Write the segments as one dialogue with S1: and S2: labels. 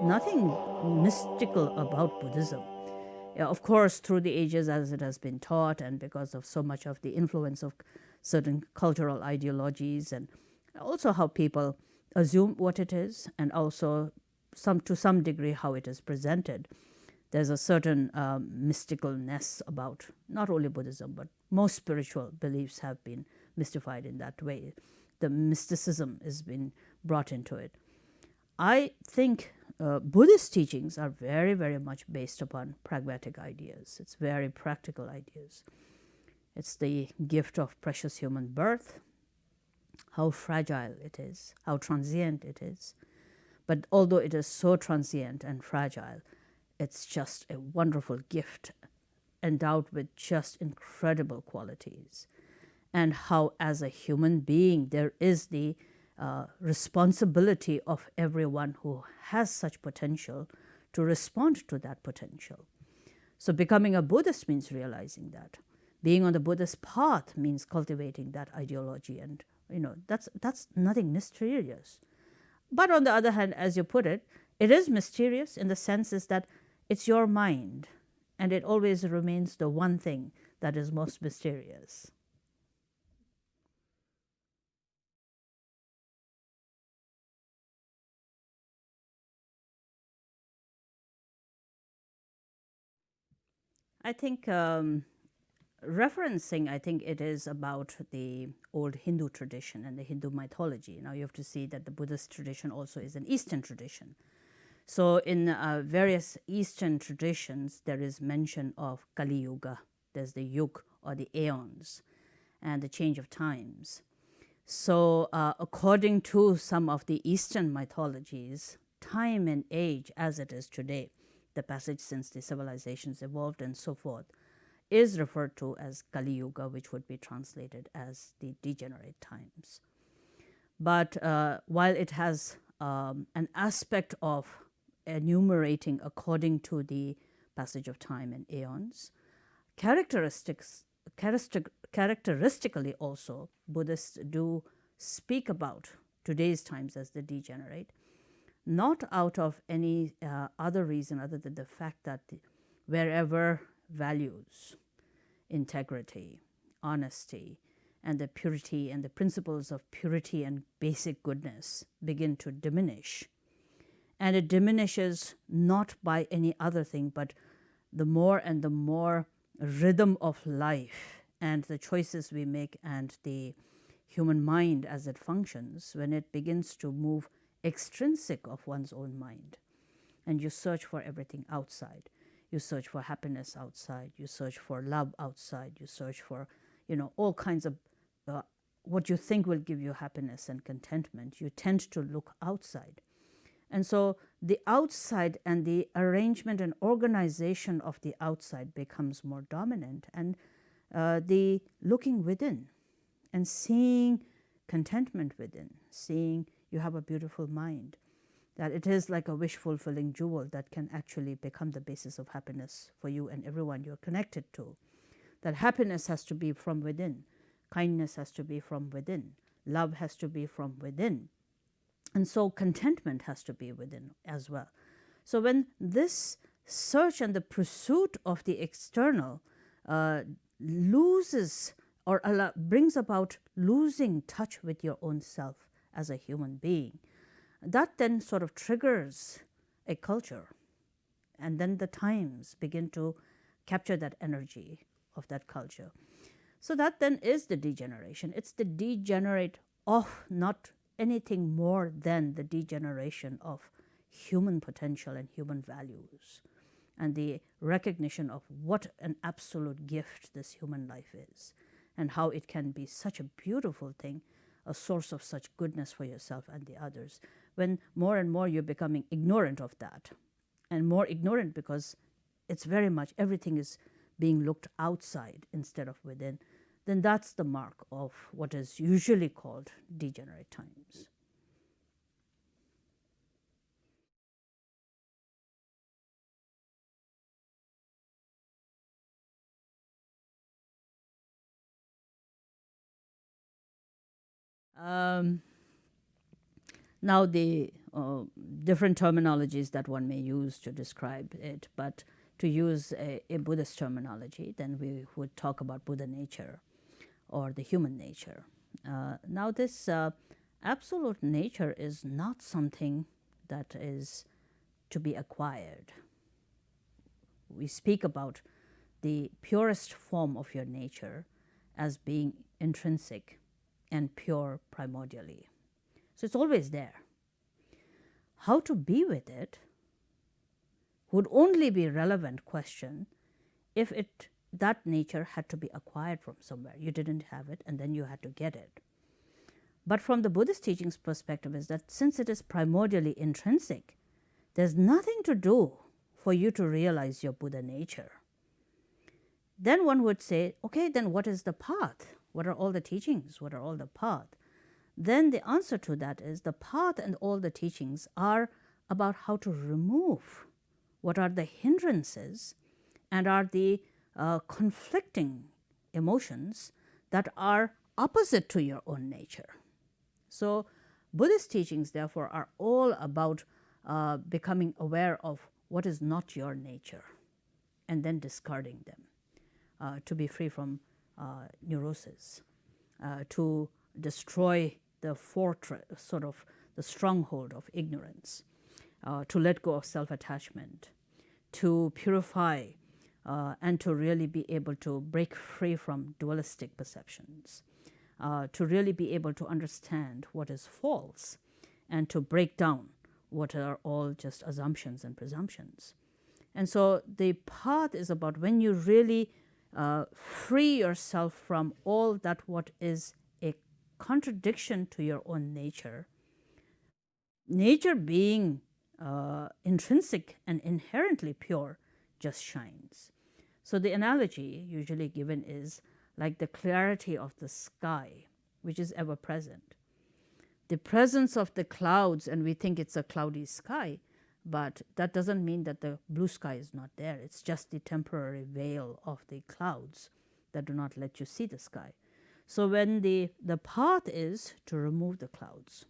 S1: nothing mystical about Buddhism. Yeah, of course, through the ages as it has been taught, and because of so much of the influence of certain cultural ideologies, and also how people assume what it is, and also to some degree how it is presented. There's a certain mysticalness about not only Buddhism, but most spiritual beliefs have been mystified in that way. The mysticism has been brought into it. I think Buddhist teachings are very, very much based upon pragmatic ideas. It's very practical ideas. It's the gift of precious human birth, how fragile it is, how transient it is. But although it is so transient and fragile, it's just a wonderful gift endowed with just incredible qualities. And how, as a human being, there is the responsibility of everyone who has such potential to respond to that potential. So becoming a Buddhist means realizing that. Being on the Buddhist path means cultivating that ideology, and that's nothing mysterious. But on the other hand, as you put it, it is mysterious in the sense is that it's your mind, and it always remains the one thing that is most mysterious. I think referencing, I think it is about the old Hindu tradition and the Hindu mythology. Now you have to see that the Buddhist tradition also is an Eastern tradition. So in various Eastern traditions, there is mention of Kali Yuga. There's the yug or the aeons and the change of times. So according to some of the Eastern mythologies, time and age as it is today, the passage since the civilizations evolved and so forth, is referred to as Kali Yuga, which would be translated as the degenerate times. But while it has an aspect of enumerating according to the passage of time and aeons, characteristically also, Buddhists do speak about today's times as the degenerate, not out of any other reason other than the fact that wherever values, integrity, honesty, and the purity and the principles of purity and basic goodness begin to diminish, and it diminishes not by any other thing, but the more and the more rhythm of life and the choices we make and the human mind as it functions, when it begins to move extrinsic of one's own mind, and you search for everything outside. You search for happiness outside. You search for love outside. You search for, all kinds of what you think will give you happiness and contentment. You tend to look outside. And so the outside and the arrangement and organization of the outside becomes more dominant, and the looking within and seeing contentment within, seeing you have a beautiful mind, that it is like a wish-fulfilling jewel that can actually become the basis of happiness for you and everyone you're connected to. That happiness has to be from within, kindness has to be from within, love has to be from within, and so contentment has to be within as well. So when this search and the pursuit of the external loses or brings about losing touch with your own self as a human being, that then sort of triggers a culture, and then the times begin to capture that energy of that culture. So that then is the degeneration. It's the degenerate of not anything more than the degeneration of human potential and human values, and the recognition of what an absolute gift this human life is, and how it can be such a beautiful thing, a source of such goodness for yourself and the others, when more and more you're becoming ignorant of that, and more ignorant because it's very much everything is being looked outside instead of within, then that's the mark of what is usually called degenerate times. Now the different terminologies that one may use to describe it, but to use a Buddhist terminology, then we would talk about Buddha nature or the human nature. Now this absolute nature is not something that is to be acquired. We speak about the purest form of your nature as being intrinsic and pure primordially. So it's always there. How to be with it would only be a relevant question if that nature had to be acquired from somewhere. You didn't have it and then you had to get it. But from the Buddhist teachings perspective is that since it is primordially intrinsic, there's nothing to do for you to realize your Buddha nature. Then one would say, okay, then what is the path? What are all the teachings? What are all the path? Then the answer to that is the path and all the teachings are about how to remove what are the hindrances and are the conflicting emotions that are opposite to your own nature. So Buddhist teachings, therefore, are all about becoming aware of what is not your nature and then discarding them to be free from neurosis, to destroy the fortress, sort of the stronghold of ignorance, to let go of self-attachment, to purify and to really be able to break free from dualistic perceptions, to really be able to understand what is false and to break down what are all just assumptions and presumptions. And so the path is about when you really free yourself from all that what is a contradiction to your own nature, nature being intrinsic and inherently pure just shines. So the analogy usually given is like the clarity of the sky, which is ever present. The presence of the clouds, and we think it's a cloudy sky, but that doesn't mean that the blue sky is not there. It's just the temporary veil of the clouds that do not let you see the sky. So when the path is to remove the clouds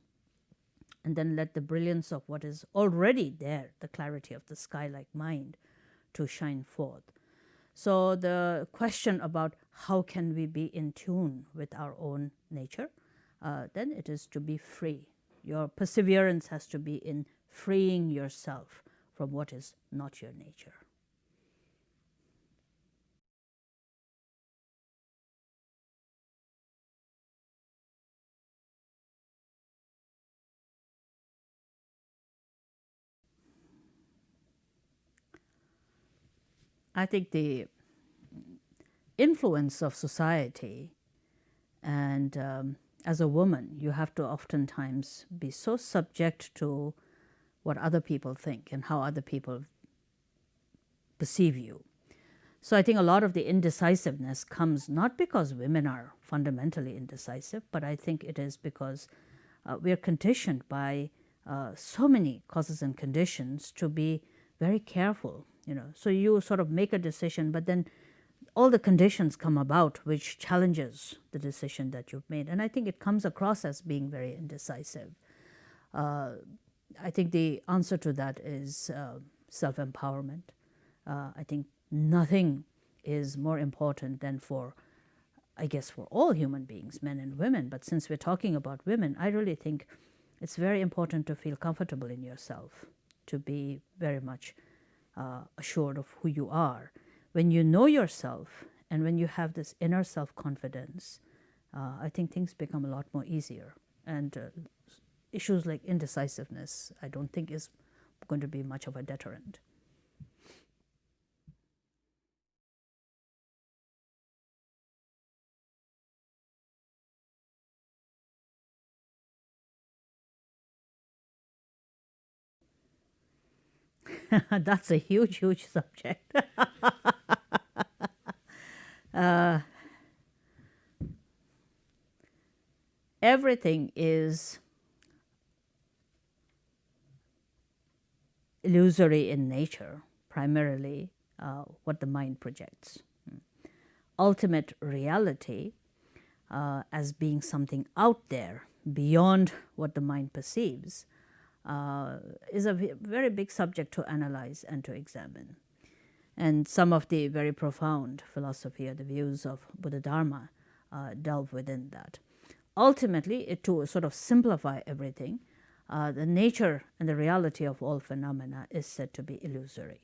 S1: and then let the brilliance of what is already there, the clarity of the sky-like mind, to shine forth. So the question about how can we be in tune with our own nature, then it is to be free. Your perseverance has to be in freeing yourself from what is not your nature. I think the influence of society, and as a woman, you have to oftentimes be so subject to what other people think and how other people perceive you. So I think a lot of the indecisiveness comes not because women are fundamentally indecisive, but I think it is because we are conditioned by so many causes and conditions to be very careful. So you sort of make a decision, but then all the conditions come about which challenges the decision that you've made. And I think it comes across as being very indecisive. I think the answer to that is self-empowerment. I think nothing is more important than for all human beings, men and women. But since we're talking about women, I really think it's very important to feel comfortable in yourself, to be very much assured of who you are. When you know yourself and when you have this inner self-confidence, I think things become a lot more easier. And issues like indecisiveness, I don't think is going to be much of a deterrent. That's a huge, huge subject. Everything is illusory in nature, primarily what the mind projects. Ultimate reality as being something out there beyond what the mind perceives is a very big subject to analyze and to examine. And some of the very profound philosophy or the views of Buddha Dharma delve within that. Ultimately, to sort of simplify everything, the nature and the reality of all phenomena is said to be illusory.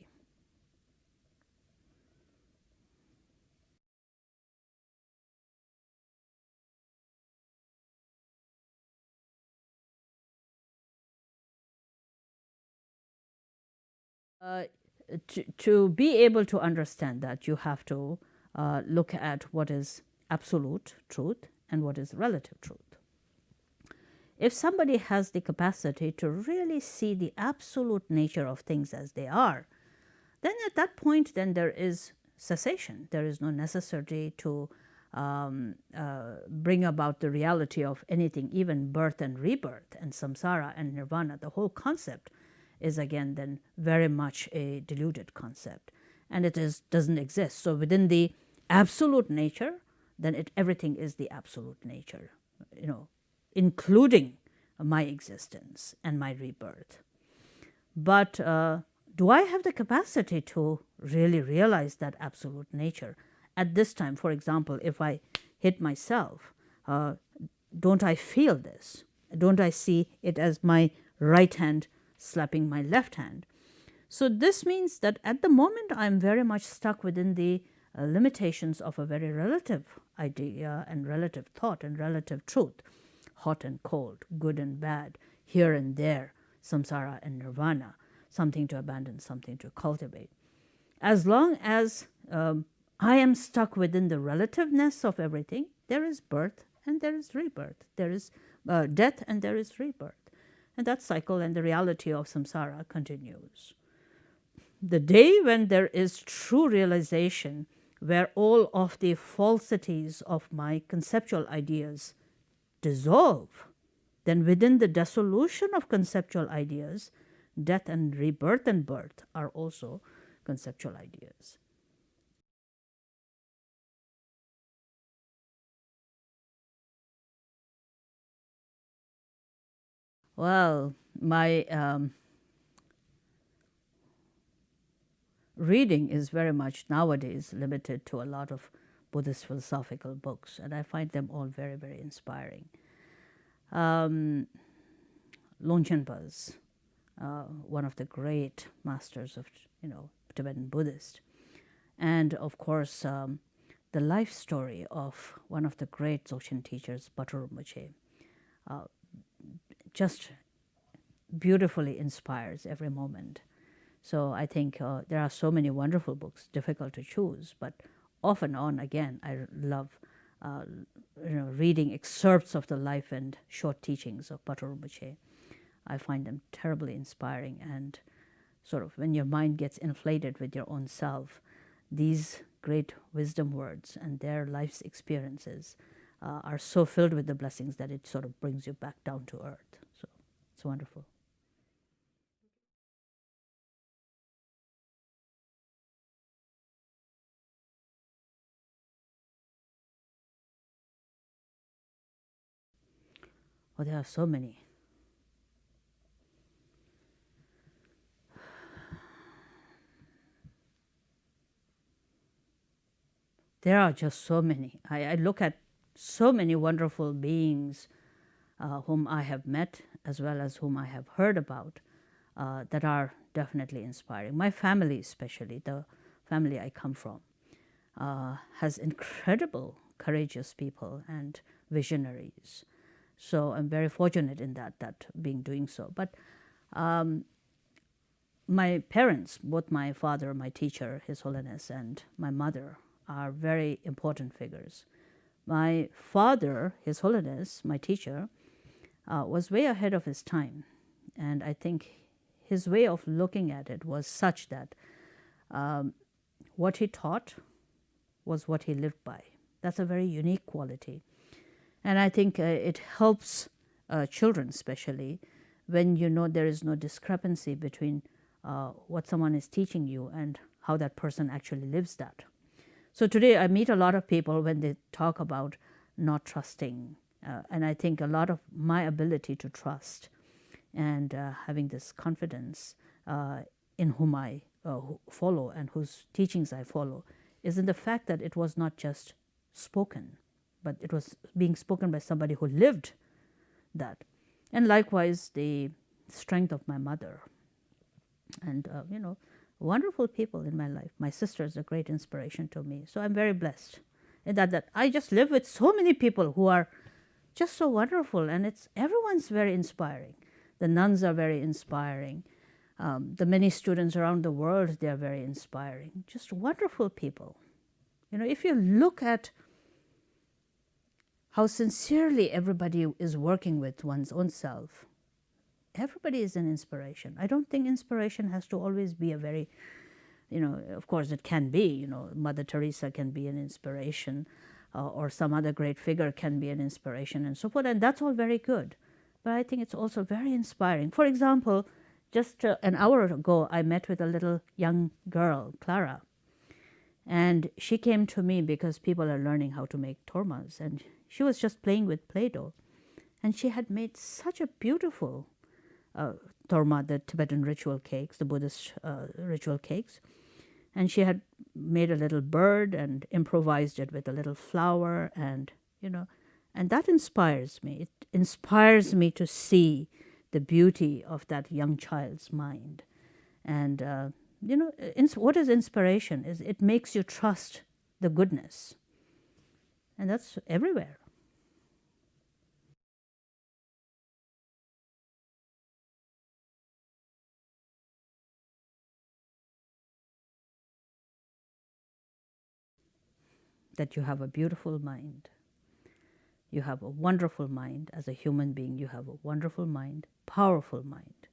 S1: To be able to understand that, you have to look at what is absolute truth and what is relative truth. If somebody has the capacity to really see the absolute nature of things as they are, then at that point, then there is cessation. There is no necessity to bring about the reality of anything, even birth and rebirth and samsara and nirvana. The whole concept is again then very much a deluded concept, and it doesn't exist. So within the absolute nature, then everything is the absolute nature, including my existence and my rebirth. But do I have the capacity to really realize that absolute nature at this time? For example, if I hit myself, don't I feel this? Don't I see it as my right hand slapping my left hand? So this means that at the moment I'm very much stuck within the limitations of a very relative idea and relative thought and relative truth. Hot and cold, good and bad, here and there, samsara and nirvana, something to abandon, something to cultivate. As long as I am stuck within the relativeness of everything, there is birth and there is rebirth. There is death and there is rebirth. And that cycle and the reality of samsara continues. The day when there is true realization, where all of the falsities of my conceptual ideas dissolve, then within the dissolution of conceptual ideas, death and rebirth and birth are also conceptual ideas. Well, my reading is very much nowadays limited to a lot of Buddhist philosophical books, and I find them all very, very inspiring. Longchen Pa's one of the great masters of Tibetan Buddhist, and of course the life story of one of the great Dzogchen teachers, Patrul Rinpoche, just beautifully inspires every moment. So I think there are so many wonderful books, difficult to choose, but off and on again, I love reading excerpts of the life and short teachings of Patrul Rinpoche. I find them terribly inspiring, and sort of when your mind gets inflated with your own self, these great wisdom words and their life's experiences are so filled with the blessings that it sort of brings you back down to earth. So it's wonderful. Oh, there are so many. There are just so many. I look at so many wonderful beings whom I have met as well as whom I have heard about that are definitely inspiring. My family, especially the family I come from, has incredible courageous people and visionaries. So I'm very fortunate in that being doing so. But my parents, both my father, my teacher, His Holiness, and my mother, are very important figures. My father, His Holiness, my teacher, was way ahead of his time. And I think his way of looking at it was such that what he taught was what he lived by. That's a very unique quality. And I think it helps children, especially, when you know there is no discrepancy between what someone is teaching you and how that person actually lives that. So today I meet a lot of people when they talk about not trusting. And I think a lot of my ability to trust and having this confidence in whom I follow and whose teachings I follow is in the fact that it was not just spoken, but it was being spoken by somebody who lived that. And likewise, the strength of my mother and, wonderful people in my life. My sister is a great inspiration to me. So I'm very blessed in that I just live with so many people who are just so wonderful, and everyone's very inspiring. The nuns are very inspiring. The many students around the world, they are very inspiring. Just wonderful people. If you look at how sincerely everybody is working with one's own self, everybody is an inspiration. I don't think inspiration has to always be a very, of course it can be, Mother Teresa can be an inspiration, or some other great figure can be an inspiration and so forth, and that's all very good. But I think it's also very inspiring. For example, just an hour ago, I met with a little young girl, Clara, and she came to me because people are learning how to make tormas, and she was just playing with Play-Doh, and she had made such a beautiful torma, the Tibetan ritual cakes, the Buddhist ritual cakes. And she had made a little bird and improvised it with a little flower, and and that inspires me. It inspires me to see the beauty of that young child's mind. And what is inspiration? Is it makes you trust the goodness, and that's everywhere. That you have a beautiful mind. You have a wonderful mind. As a human being, you have a wonderful mind, powerful mind.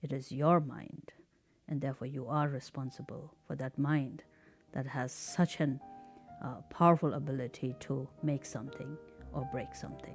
S1: It is your mind, and therefore you are responsible for that mind that has such an powerful ability to make something or break something.